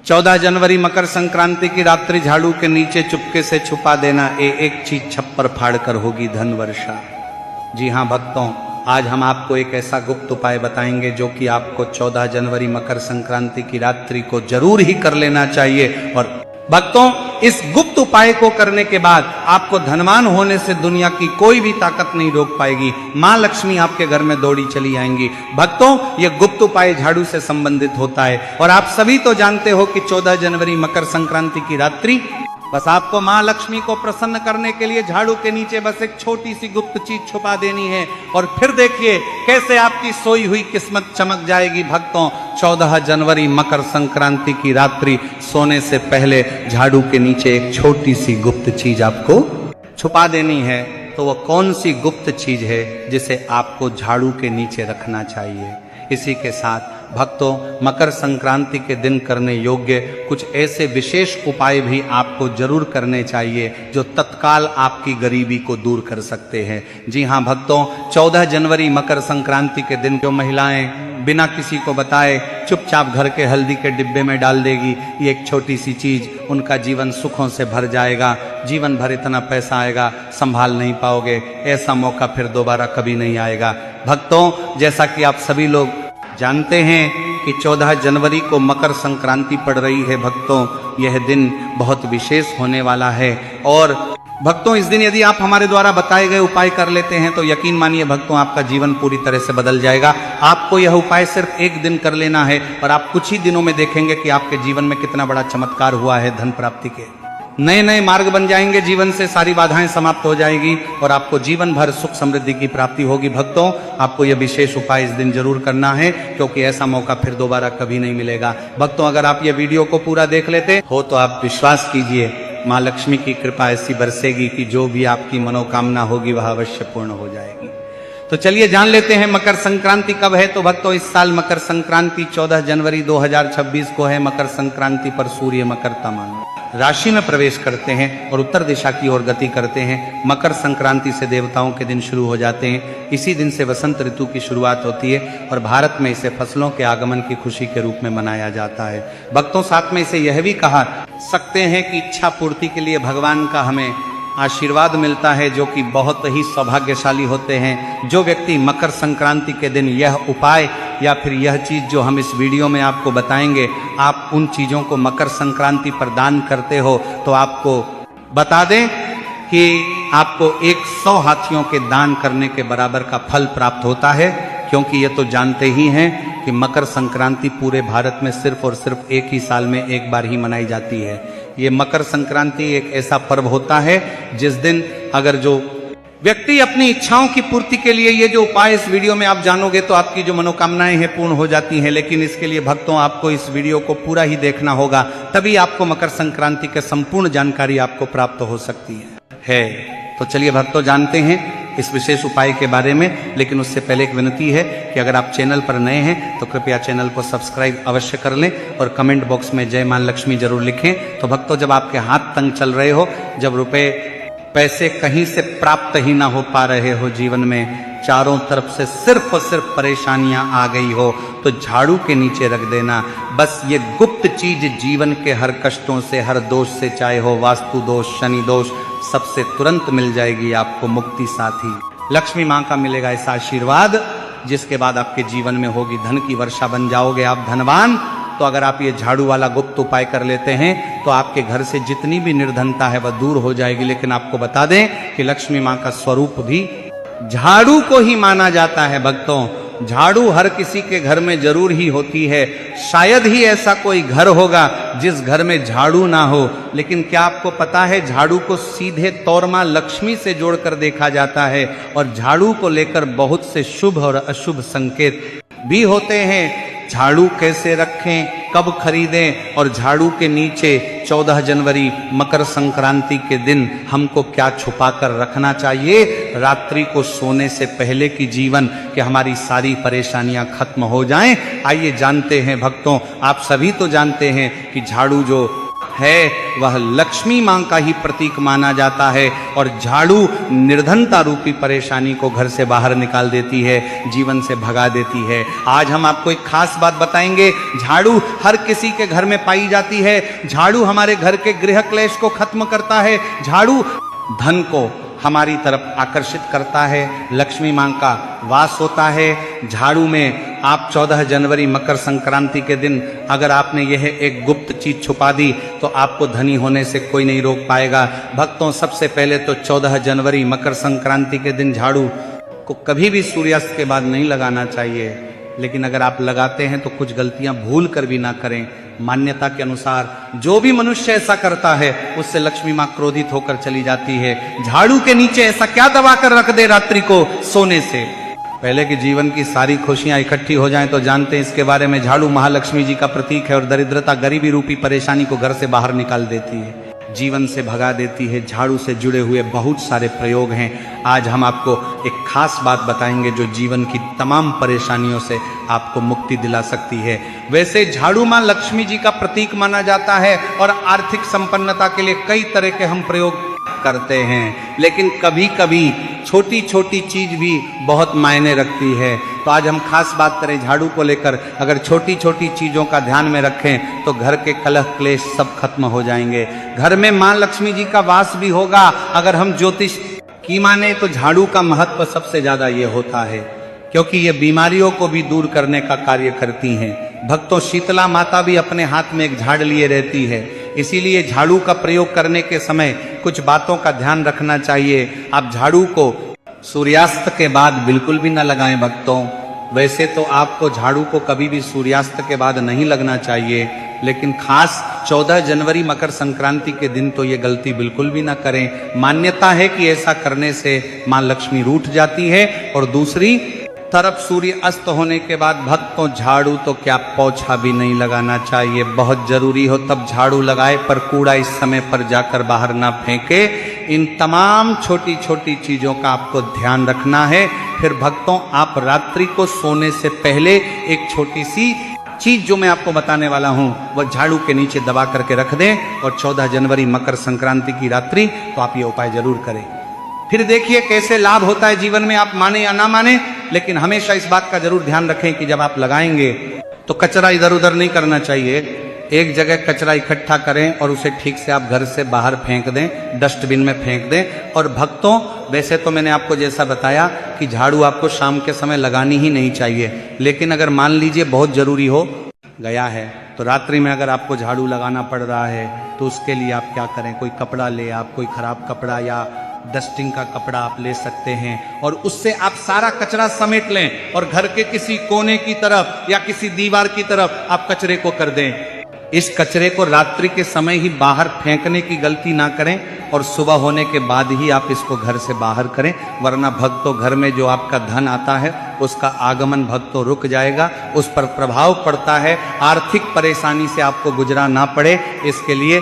14 जनवरी मकर संक्रांति की रात्रि झाड़ू के नीचे चुपके से छुपा देना। एक चीज छप्पर फाड़ कर होगी धन वर्षा। जी हाँ भक्तों, आज हम आपको एक ऐसा गुप्त उपाय बताएंगे जो कि आपको 14 जनवरी मकर संक्रांति की रात्रि को जरूर ही कर लेना चाहिए। और भक्तों, इस गुप्त उपाय को करने के बाद आपको धनवान होने से दुनिया की कोई भी ताकत नहीं रोक पाएगी। मां लक्ष्मी आपके घर में दौड़ी चली आएंगी। भक्तों, यह गुप्त उपाय झाड़ू से संबंधित होता है और आप सभी तो जानते हो कि 14 जनवरी मकर संक्रांति की रात्रि बस आपको मां लक्ष्मी को प्रसन्न करने के लिए झाड़ू के नीचे बस एक छोटी सी गुप्त चीज छुपा देनी है और फिर देखिए कैसे आपकी सोई हुई किस्मत चमक जाएगी। भक्तों, 14 जनवरी मकर संक्रांति की रात्रि सोने से पहले झाड़ू के नीचे एक छोटी सी गुप्त चीज आपको छुपा देनी है। तो वह कौन सी गुप्त चीज है जिसे आपको झाड़ू के नीचे रखना चाहिए? इसी के साथ भक्तों, मकर संक्रांति के दिन करने योग्य कुछ ऐसे विशेष उपाय भी आपको जरूर करने चाहिए जो तत्काल आपकी गरीबी को दूर कर सकते हैं। जी हाँ भक्तों, 14 जनवरी मकर संक्रांति के दिन जो महिलाएं बिना किसी को बताए चुपचाप घर के हल्दी के डिब्बे में डाल देगी, ये एक छोटी सी चीज, उनका जीवन सुखों से भर जाएगा। जीवन भर इतना पैसा आएगा संभाल नहीं पाओगे, ऐसा मौका फिर दोबारा कभी नहीं आएगा। भक्तों, जैसा कि आप सभी लोग जानते हैं कि 14 जनवरी को मकर संक्रांति पड़ रही है। भक्तों, यह दिन बहुत विशेष होने वाला है और भक्तों, इस दिन यदि आप हमारे द्वारा बताए गए उपाय कर लेते हैं तो यकीन मानिए भक्तों, आपका जीवन पूरी तरह से बदल जाएगा। आपको यह उपाय सिर्फ एक दिन कर लेना है और आप कुछ ही दिनों में देखेंगे कि आपके जीवन में कितना बड़ा चमत्कार हुआ है। धन प्राप्ति के नए नए मार्ग बन जाएंगे, जीवन से सारी बाधाएं समाप्त हो जाएगी और आपको जीवन भर सुख समृद्धि की प्राप्ति होगी। भक्तों, आपको यह विशेष उपाय इस दिन जरूर करना है क्योंकि ऐसा मौका फिर दोबारा कभी नहीं मिलेगा। भक्तों, अगर आप ये वीडियो को पूरा देख लेते हो तो आप विश्वास कीजिए, माँ लक्ष्मी की कृपा ऐसी बरसेगी कि जो भी आपकी मनोकामना होगी वह अवश्य पूर्ण हो जाएगी। तो चलिए जान लेते हैं मकर संक्रांति कब है। तो भक्तों, इस साल मकर संक्रांति 14 जनवरी 2026 को है। मकर संक्रांति पर सूर्य मकर तमान राशि में प्रवेश करते हैं और उत्तर दिशा की ओर गति करते हैं। मकर संक्रांति से देवताओं के दिन शुरू हो जाते हैं। इसी दिन से वसंत ऋतु की शुरुआत होती है और भारत में इसे फसलों के आगमन की खुशी के रूप में मनाया जाता है। भक्तों, साथ में इसे यह भी कहा सकते हैं कि इच्छा पूर्ति के लिए भगवान का हमें आशीर्वाद मिलता है, जो कि बहुत ही सौभाग्यशाली होते हैं। जो व्यक्ति मकर संक्रांति के दिन यह उपाय या फिर यह चीज जो हम इस वीडियो में आपको बताएंगे, आप उन चीजों को मकर संक्रांति पर दान करते हो तो आपको बता दें कि आपको 100 हाथियों के दान करने के बराबर का फल प्राप्त होता है। क्योंकि ये तो जानते ही हैं कि मकर संक्रांति पूरे भारत में सिर्फ और सिर्फ एक ही साल में एक बार ही मनाई जाती है। ये मकर संक्रांति एक ऐसा पर्व होता है जिस दिन अगर जो व्यक्ति अपनी इच्छाओं की पूर्ति के लिए ये जो उपाय इस वीडियो में आप जानोगे तो आपकी जो मनोकामनाएं हैं पूर्ण हो जाती हैं। लेकिन इसके लिए भक्तों, आपको इस वीडियो को पूरा ही देखना होगा, तभी आपको मकर संक्रांति के संपूर्ण जानकारी आपको प्राप्त हो सकती है। तो चलिए भक्तों, जानते हैं इस विशेष उपाय के बारे में। लेकिन उससे पहले एक विनती है कि अगर आप चैनल पर नए हैं तो कृपया चैनल को सब्सक्राइब अवश्य कर लें और कमेंट बॉक्स में जय मां लक्ष्मी जरूर लिखें। तो भक्तों, जब आपके हाथ तंग चल रहे हो, जब रुपए पैसे कहीं से प्राप्त ही ना हो पा रहे हो, जीवन में चारों तरफ से सिर्फ और सिर्फ परेशानियां आ गई हो, तो झाड़ू के नीचे रख देना बस ये गुप्त चीज। जीवन के हर कष्टों से, हर दोष से, चाहे हो वास्तु दोष, शनि दोष, सबसे तुरंत मिल जाएगी आपको मुक्ति। साथ ही लक्ष्मी माँ का मिलेगा ऐसा आशीर्वाद जिसके बाद आपके जीवन में होगी धन की वर्षा, बन जाओगे आप धनवान। तो अगर आप ये झाड़ू वाला गुप्त उपाय कर लेते हैं तो आपके घर से जितनी भी निर्धनता है वह दूर हो जाएगी। लेकिन आपको बता दें कि लक्ष्मी माँ का स्वरूप भी झाड़ू को ही माना जाता है। भक्तों, झाड़ू हर किसी के घर में जरूर ही होती है। शायद ही ऐसा कोई घर होगा जिस घर में झाड़ू ना हो। लेकिन क्या आपको पता है, झाड़ू को सीधे तौर मां लक्ष्मी से जोड़कर देखा जाता है और झाड़ू को लेकर बहुत से शुभ और अशुभ संकेत भी होते हैं। झाड़ू कैसे रखें, कब खरीदें और झाड़ू के नीचे 14 जनवरी मकर संक्रांति के दिन हमको क्या छुपा कर रखना चाहिए रात्रि को सोने से पहले की जीवन, कि हमारी सारी परेशानियां खत्म हो जाएं। आइए जानते हैं भक्तों, आप सभी तो जानते हैं कि झाड़ू जो है वह लक्ष्मी मां का ही प्रतीक माना जाता है और झाड़ू निर्धनता रूपी परेशानी को घर से बाहर निकाल देती है, जीवन से भगा देती है। आज हम आपको एक खास बात बताएंगे। झाड़ू हर किसी के घर में पाई जाती है। झाड़ू हमारे घर के गृह क्लेश को खत्म करता है। झाड़ू धन को हमारी तरफ आकर्षित करता है। लक्ष्मी मां का वास होता है झाड़ू में। आप 14 जनवरी मकर संक्रांति के दिन अगर आपने यह एक गुप्त चीज छुपा दी तो आपको धनी होने से कोई नहीं रोक पाएगा। भक्तों, सबसे पहले तो 14 जनवरी मकर संक्रांति के दिन झाड़ू को कभी भी सूर्यास्त के बाद नहीं लगाना चाहिए, लेकिन अगर आप लगाते हैं तो कुछ गलतियां भूल कर भी ना करें। मान्यता के अनुसार जो भी मनुष्य ऐसा करता है उससे लक्ष्मी मां क्रोधित होकर चली जाती है। झाड़ू के नीचे ऐसा क्या दबा कर रख दे रात्रि को सोने से पहले कि जीवन की सारी खुशियां इकट्ठी हो जाएं, तो जानते हैं इसके बारे में। झाड़ू महालक्ष्मी जी का प्रतीक है और दरिद्रता गरीबी रूपी परेशानी को घर से बाहर निकाल देती है, जीवन से भगा देती है। झाड़ू से जुड़े हुए बहुत सारे प्रयोग हैं। आज हम आपको एक खास बात बताएंगे जो जीवन की तमाम परेशानियों से आपको मुक्ति दिला सकती है। वैसे झाड़ू मां लक्ष्मी जी का प्रतीक माना जाता है और आर्थिक संपन्नता के लिए कई तरह के हम प्रयोग करते हैं, लेकिन कभी कभी छोटी छोटी चीज भी बहुत मायने रखती है। तो आज हम खास बात करें झाड़ू को लेकर। अगर छोटी छोटी चीजों का ध्यान में रखें तो घर के कलह क्लेश सब खत्म हो जाएंगे। घर में मां लक्ष्मी जी का वास भी होगा। अगर हम ज्योतिष की माने तो झाड़ू का महत्व सबसे ज्यादा ये होता है क्योंकि ये बीमारियों को भी दूर करने का कार्य करती हैं। भक्तों, शीतला माता भी अपने हाथ में एक झाड़ लिए रहती है, इसीलिए झाड़ू का प्रयोग करने के समय कुछ बातों का ध्यान रखना चाहिए। आप झाड़ू को सूर्यास्त के बाद बिल्कुल भी न लगाएं भक्तों। वैसे तो आपको झाड़ू को कभी भी सूर्यास्त के बाद नहीं लगना चाहिए, लेकिन खास 14 जनवरी मकर संक्रांति के दिन तो ये गलती बिल्कुल भी ना करें। मान्यता है कि ऐसा करने से मां लक्ष्मी रूठ जाती है। और दूसरी तरफ सूर्य अस्त होने के बाद भक्तों झाड़ू तो क्या पोछा भी नहीं लगाना चाहिए। बहुत जरूरी हो तब झाड़ू लगाए, पर कूड़ा इस समय पर जाकर बाहर ना फेंके। इन तमाम छोटी छोटी चीजों का आपको ध्यान रखना है। फिर भक्तों, आप रात्रि को सोने से पहले एक छोटी सी चीज जो मैं आपको बताने वाला हूं वह झाड़ू के नीचे दबा करके रख दें और 14 जनवरी मकर संक्रांति की रात्रि तो आप ये उपाय जरूर करें। फिर देखिए कैसे लाभ होता है जीवन में। आप माने या ना माने, लेकिन हमेशा इस बात का जरूर ध्यान रखें कि जब आप लगाएंगे तो कचरा इधर उधर नहीं करना चाहिए। एक जगह कचरा इकट्ठा करें और उसे ठीक से आप घर से बाहर फेंक दें, डस्टबिन में फेंक दें। और भक्तों, वैसे तो मैंने आपको जैसा बताया कि झाड़ू आपको शाम के समय लगानी ही नहीं चाहिए, लेकिन अगर मान लीजिए बहुत जरूरी हो गया है तो रात्रि में अगर आपको झाड़ू लगाना पड़ रहा है तो उसके लिए आप क्या करें, कोई कपड़ा ले, आप कोई खराब कपड़ा या डस्टिंग का कपड़ा आप ले सकते हैं और उससे आप सारा कचरा समेट लें और घर के किसी कोने की तरफ या किसी दीवार की तरफ आप कचरे को कर दें। इस कचरे को रात्रि के समय ही बाहर फेंकने की गलती ना करें और सुबह होने के बाद ही आप इसको घर से बाहर करें, वरना भक्तों घर में जो आपका धन आता है उसका आगमन भक्तों रुक जाएगा, उस पर प्रभाव पड़ता है। आर्थिक परेशानी से आपको गुजरा ना पड़े, इसके लिए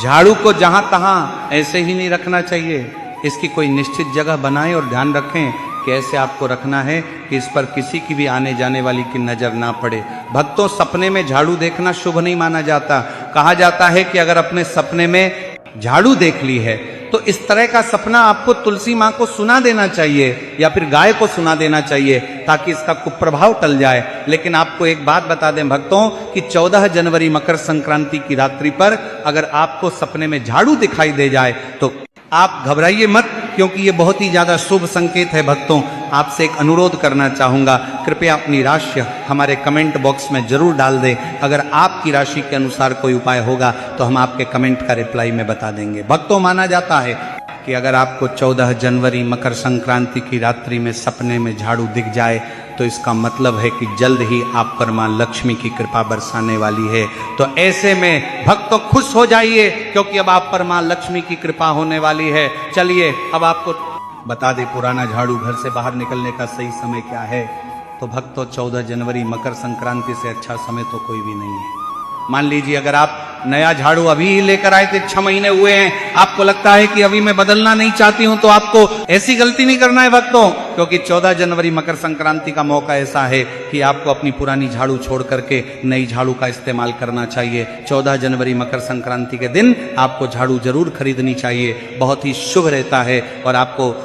झाड़ू को जहां तहां ऐसे ही नहीं रखना चाहिए। इसकी कोई निश्चित जगह बनाएं और ध्यान रखें कैसे आपको रखना है कि इस पर किसी की भी आने जाने वाली की नजर ना पड़े। भक्तों, सपने में झाड़ू देखना शुभ नहीं माना जाता। कहा जाता है कि अगर अपने सपने में झाड़ू देख ली है तो इस तरह का सपना आपको तुलसी मां को सुना देना चाहिए या फिर गाय को सुना देना चाहिए ताकि इसका कुप्रभाव टल जाए। लेकिन आपको एक बात बता दें भक्तों कि 14 जनवरी मकर संक्रांति की रात्रि पर अगर आपको सपने में झाड़ू दिखाई दे जाए तो आप घबराइए मत, क्योंकि ये बहुत ही ज्यादा शुभ संकेत है। भक्तों, आपसे एक अनुरोध करना चाहूंगा, कृपया अपनी राशि हमारे कमेंट बॉक्स में जरूर डाल दें। अगर आपकी राशि के अनुसार कोई उपाय होगा तो हम आपके कमेंट का रिप्लाई में बता देंगे। भक्तों, माना जाता है कि अगर आपको 14 जनवरी मकर संक्रांति की रात्रि में सपने में झाड़ू दिख जाए तो इसका मतलब है कि जल्द ही आप पर मां लक्ष्मी की कृपा बरसाने वाली है। तो ऐसे में भक्तों खुश हो जाइए, क्योंकि अब आप पर मां लक्ष्मी की कृपा होने वाली है। चलिए अब आपको बता दे पुराना झाड़ू घर से बाहर निकलने का सही समय क्या है। तो भक्तों, 14 जनवरी मकर संक्रांति से अच्छा समय तो कोई भी नहीं है। मान लीजिए अगर आप नया झाड़ू अभी लेकर आए थे, 6 महीने हुए हैं, आपको लगता है कि अभी मैं बदलना नहीं चाहती हूं, तो आपको ऐसी गलती नहीं करना है भक्तों, क्योंकि 14 जनवरी मकर संक्रांति का मौका ऐसा है कि आपको अपनी पुरानी झाड़ू छोड़ करके नई झाड़ू का इस्तेमाल करना चाहिए। 14 जनवरी मकर संक्रांति के दिन आपको झाड़ू जरूर खरीदनी चाहिए, बहुत ही शुभ रहता है, और आपको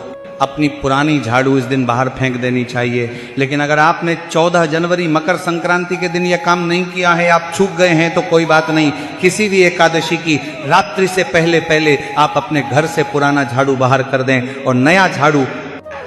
अपनी पुरानी झाड़ू इस दिन बाहर फेंक देनी चाहिए। लेकिन अगर आपने 14 जनवरी मकर संक्रांति के दिन यह काम नहीं किया है, आप चूक गए हैं, तो कोई बात नहीं, किसी भी एकादशी की रात्रि से पहले पहले आप अपने घर से पुराना झाड़ू बाहर कर दें और नया झाड़ू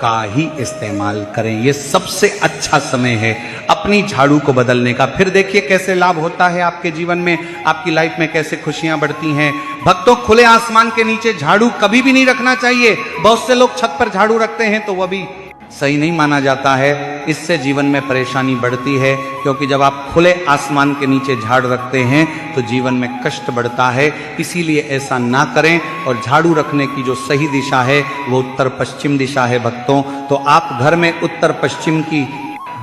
का ही इस्तेमाल करें। ये सबसे अच्छा समय है अपनी झाड़ू को बदलने का। फिर देखिए कैसे लाभ होता है आपके जीवन में, आपकी लाइफ में कैसे खुशियां बढ़ती हैं। भक्तों, खुले आसमान के नीचे झाड़ू कभी भी नहीं रखना चाहिए। बहुत से लोग छत पर झाड़ू रखते हैं तो वह भी सही नहीं माना जाता है, इससे जीवन में परेशानी बढ़ती है, क्योंकि जब आप खुले आसमान के नीचे झाड़ रखते हैं तो जीवन में कष्ट बढ़ता है। इसीलिए ऐसा ना करें, और झाड़ू रखने की जो सही दिशा है वो उत्तर पश्चिम दिशा है भक्तों। तो आप घर में उत्तर पश्चिम की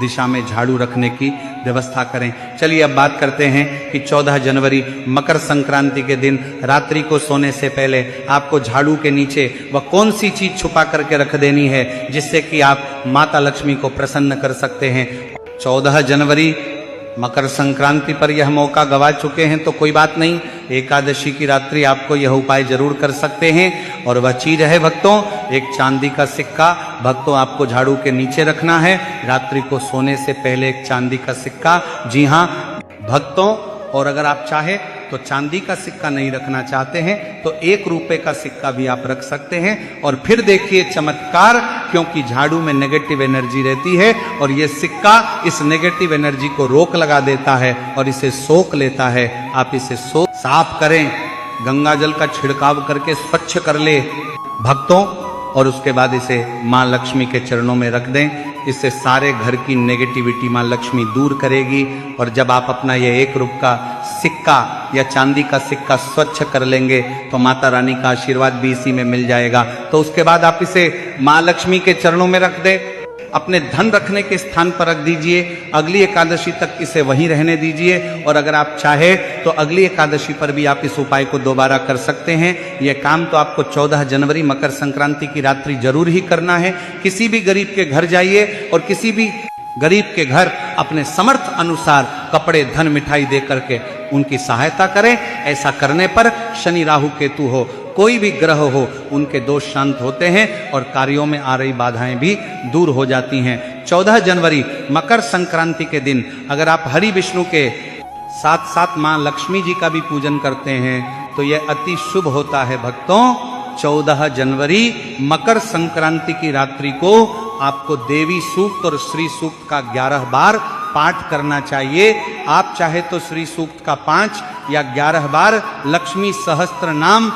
दिशा में झाड़ू रखने की व्यवस्था करें। चलिए अब बात करते हैं कि 14 जनवरी मकर संक्रांति के दिन रात्रि को सोने से पहले आपको झाड़ू के नीचे वह कौन सी चीज छुपा करके रख देनी है जिससे कि आप माता लक्ष्मी को प्रसन्न कर सकते हैं। 14 जनवरी मकर संक्रांति पर यह मौका गवा चुके हैं तो कोई बात नहीं, एकादशी की रात्रि आपको यह उपाय जरूर कर सकते हैं। और वह चीज है भक्तों, एक चांदी का सिक्का। भक्तों, आपको झाड़ू के नीचे रखना है रात्रि को सोने से पहले, एक चांदी का सिक्का। जी हाँ भक्तों, और अगर आप चाहे तो चांदी का सिक्का नहीं रखना चाहते हैं तो 1 रुपए का सिक्का भी आप रख सकते हैं। और फिर देखिए चमत्कार, क्योंकि झाड़ू में नेगेटिव एनर्जी रहती है और ये सिक्का इस नेगेटिव एनर्जी को रोक लगा देता है और इसे सोख लेता है। आप इसे साफ करें, गंगा जल का छिड़काव करके स्वच्छ कर ले भक्तों, और उसके बाद इसे माँ लक्ष्मी के चरणों में रख दें। इससे सारे घर की नेगेटिविटी माँ लक्ष्मी दूर करेगी। और जब आप अपना ये 1 रुपये का सिक्का या चांदी का सिक्का स्वच्छ कर लेंगे तो माता रानी का आशीर्वाद भी इसी में मिल जाएगा। तो उसके बाद आप इसे माँ लक्ष्मी के चरणों में रख दें, अपने धन रखने के स्थान पर रख दीजिए। अगली एकादशी तक इसे वहीं रहने दीजिए, और अगर आप चाहे तो अगली एकादशी पर भी आप इस उपाय को दोबारा कर सकते हैं। यह काम तो आपको 14 जनवरी मकर संक्रांति की रात्रि जरूर ही करना है। किसी भी गरीब के घर जाइए और किसी भी गरीब के घर अपने समर्थ अनुसार कपड़े, धन, मिठाई दे करके उनकी सहायता करें। ऐसा करने पर शनि, राहु, केतु हो, कोई भी ग्रह हो, उनके दोष शांत होते हैं और कार्यों में आ रही बाधाएं भी दूर हो जाती हैं। 14 जनवरी मकर संक्रांति के दिन अगर आप हरि विष्णु के साथ साथ माँ लक्ष्मी जी का भी पूजन करते हैं तो यह अति शुभ होता है भक्तों। 14 जनवरी मकर संक्रांति की रात्रि को आपको देवी सूक्त और श्री सूक्त का 11 बार पाठ करना चाहिए। आप चाहे तो श्री सूक्त का 5 या 11 बार, लक्ष्मी सहस्त्र नाम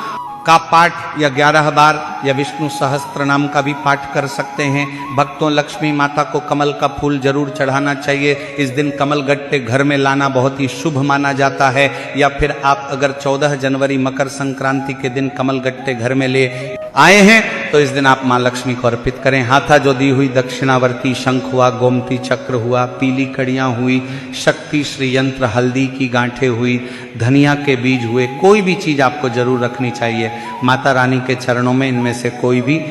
का पाठ या 11 बार, या विष्णु सहस्त्र नाम का भी पाठ कर सकते हैं। भक्तों, लक्ष्मी माता को कमल का फूल जरूर चढ़ाना चाहिए। इस दिन कमल गट्टे घर में लाना बहुत ही शुभ माना जाता है। या फिर आप अगर 14 जनवरी मकर संक्रांति के दिन कमल गट्टे घर में ले आए हैं तो इस दिन आप माँ लक्ष्मी को अर्पित करें। हाथा जो दी हुई दक्षिणावर्ती, शंख हुआ, गोमती चक्र हुआ, पीली कड़ियाँ हुई, शक्ति श्री यंत्र, हल्दी की गांठें हुई, धनिया के बीज हुए, कोई भी चीज आपको जरूर रखनी चाहिए माता रानी के चरणों में। इनमें से कोई भी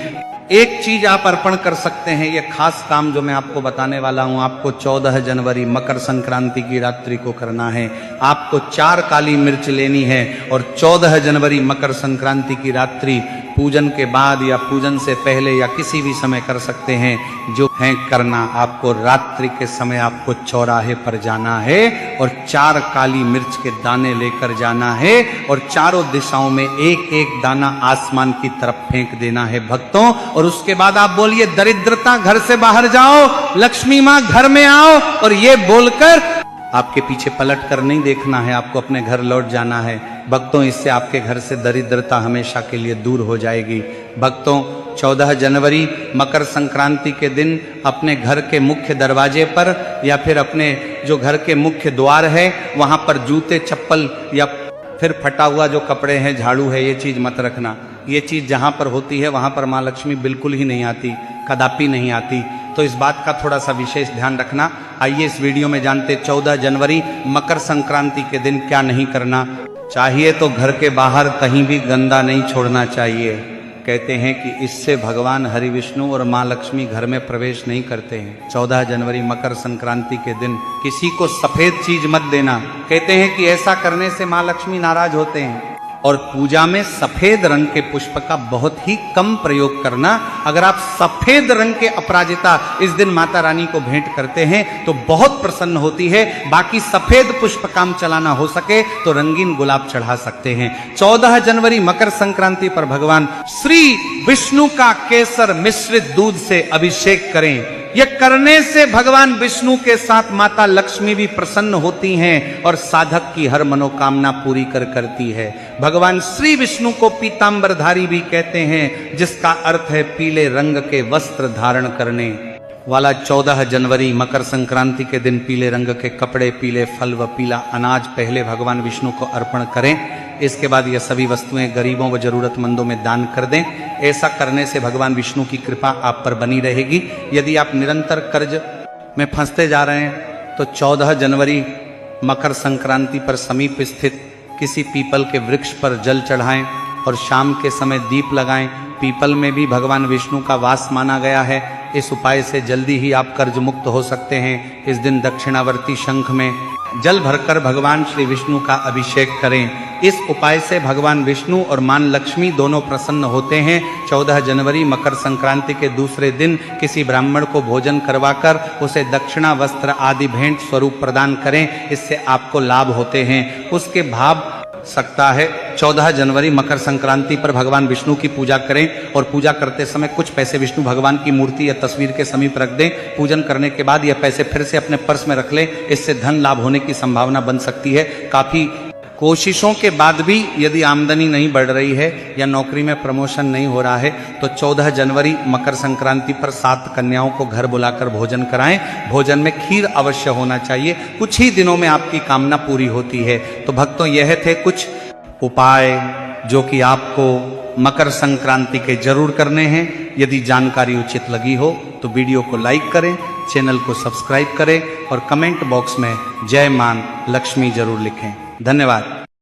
एक चीज आप अर्पण कर सकते हैं। यह खास काम जो मैं आपको बताने वाला हूं, आपको 14 जनवरी मकर संक्रांति की रात्रि को करना है। आपको 4 काली मिर्च लेनी है और 14 जनवरी मकर संक्रांति की रात्रि पूजन के बाद या पूजन से पहले या किसी भी समय कर सकते हैं। जो है करना, आपको रात्रि के समय आपको चौराहे पर जाना है और 4 काली मिर्च के दाने लेकर जाना है और चारों दिशाओं में एक एक दाना आसमान की तरफ फेंक देना है भक्तों। और उसके बाद आप बोलिए, दरिद्रता घर से बाहर जाओ, लक्ष्मी माँ घर में आओ, और ये बोलकर आपके पीछे पलट कर नहीं देखना है, आपको अपने घर लौट जाना है भक्तों। इससे आपके घर से दरिद्रता हमेशा के लिए दूर हो जाएगी भक्तों। 14 जनवरी मकर संक्रांति के दिन अपने घर के मुख्य दरवाजे पर या फिर अपने जो घर के मुख्य द्वार है वहां पर जूते, चप्पल या फिर फटा हुआ जो कपड़े हैं, झाड़ू है, ये चीज मत रखना। ये चीज जहां पर होती है वहां पर माँ लक्ष्मी बिल्कुल ही नहीं आती, कदापि नहीं आती। तो इस बात का थोड़ा सा विशेष ध्यान रखना। आइए इस वीडियो में जानते 14 जनवरी मकर संक्रांति के दिन क्या नहीं करना। चाहिए तो घर के बाहर कहीं भी गंदा नहीं छोड़ना चाहिए। कहते हैं कि इससे भगवान हरि विष्णु और माँ लक्ष्मी घर में प्रवेश नहीं करते हैं। 14 जनवरी मकर संक्रांति के दिन किसी को सफेद चीज मत देना। कहते हैं कि ऐसा करने से माँ लक्ष्मी नाराज होते हैं। और पूजा में सफेद रंग के पुष्प का बहुत ही कम प्रयोग करना। अगर आप सफेद रंग के अपराजिता इस दिन माता रानी को भेंट करते हैं तो बहुत प्रसन्न होती है। बाकी सफेद पुष्प काम चलाना हो सके तो रंगीन गुलाब चढ़ा सकते हैं। 14 जनवरी मकर संक्रांति पर भगवान श्री विष्णु का केसर मिश्रित दूध से अभिषेक करें। यह करने से भगवान विष्णु के साथ माता लक्ष्मी भी प्रसन्न होती हैं और साधक की हर मनोकामना पूरी करती है। भगवान श्री विष्णु को पीतांबरधारी भी कहते हैं, जिसका अर्थ है पीले रंग के वस्त्र धारण करने वाला। 14 जनवरी मकर संक्रांति के दिन पीले रंग के कपड़े, पीले फल व पीला अनाज पहले भगवान विष्णु को अर्पण करें। इसके बाद यह सभी वस्तुएं गरीबों व जरूरतमंदों में दान कर दें। ऐसा करने से भगवान विष्णु की कृपा आप पर बनी रहेगी। यदि आप निरंतर कर्ज में फंसते जा रहे हैं तो 14 जनवरी मकर संक्रांति पर समीप स्थित किसी पीपल के वृक्ष पर जल चढ़ाएं और शाम के समय दीप लगाएं। पीपल में भी भगवान विष्णु का वास माना गया है। इस उपाय से जल्दी ही आप कर्ज मुक्त हो सकते हैं। इस दिन दक्षिणावर्ती शंख में जल भरकर भगवान श्री विष्णु का अभिषेक करें। इस उपाय से भगवान विष्णु और मां लक्ष्मी दोनों प्रसन्न होते हैं। 14 जनवरी मकर संक्रांति के दूसरे दिन किसी ब्राह्मण को भोजन करवाकर उसे दक्षिणा, वस्त्र आदि भेंट स्वरूप प्रदान करें। इससे आपको लाभ होते हैं। उसके भाव सकता है 14 जनवरी मकर संक्रांति पर भगवान विष्णु की पूजा करें और पूजा करते समय कुछ पैसे विष्णु भगवान की मूर्ति या तस्वीर के समीप रख दें। पूजन करने के बाद यह पैसे फिर से अपने पर्स में रख लें। इससे धन लाभ होने की संभावना बन सकती है। काफी कोशिशों के बाद भी यदि आमदनी नहीं बढ़ रही है या नौकरी में प्रमोशन नहीं हो रहा है तो 14 जनवरी मकर संक्रांति पर 7 कन्याओं को घर बुलाकर भोजन कराएं। भोजन में खीर अवश्य होना चाहिए। कुछ ही दिनों में आपकी कामना पूरी होती है। तो भक्तों, यह थे कुछ उपाय जो कि आपको मकर संक्रांति के जरूर करने हैं। यदि जानकारी उचित लगी हो तो वीडियो को लाइक करें, चैनल को सब्सक्राइब करें और कमेंट बॉक्स में जय मां लक्ष्मी जरूर लिखें। धन्यवाद।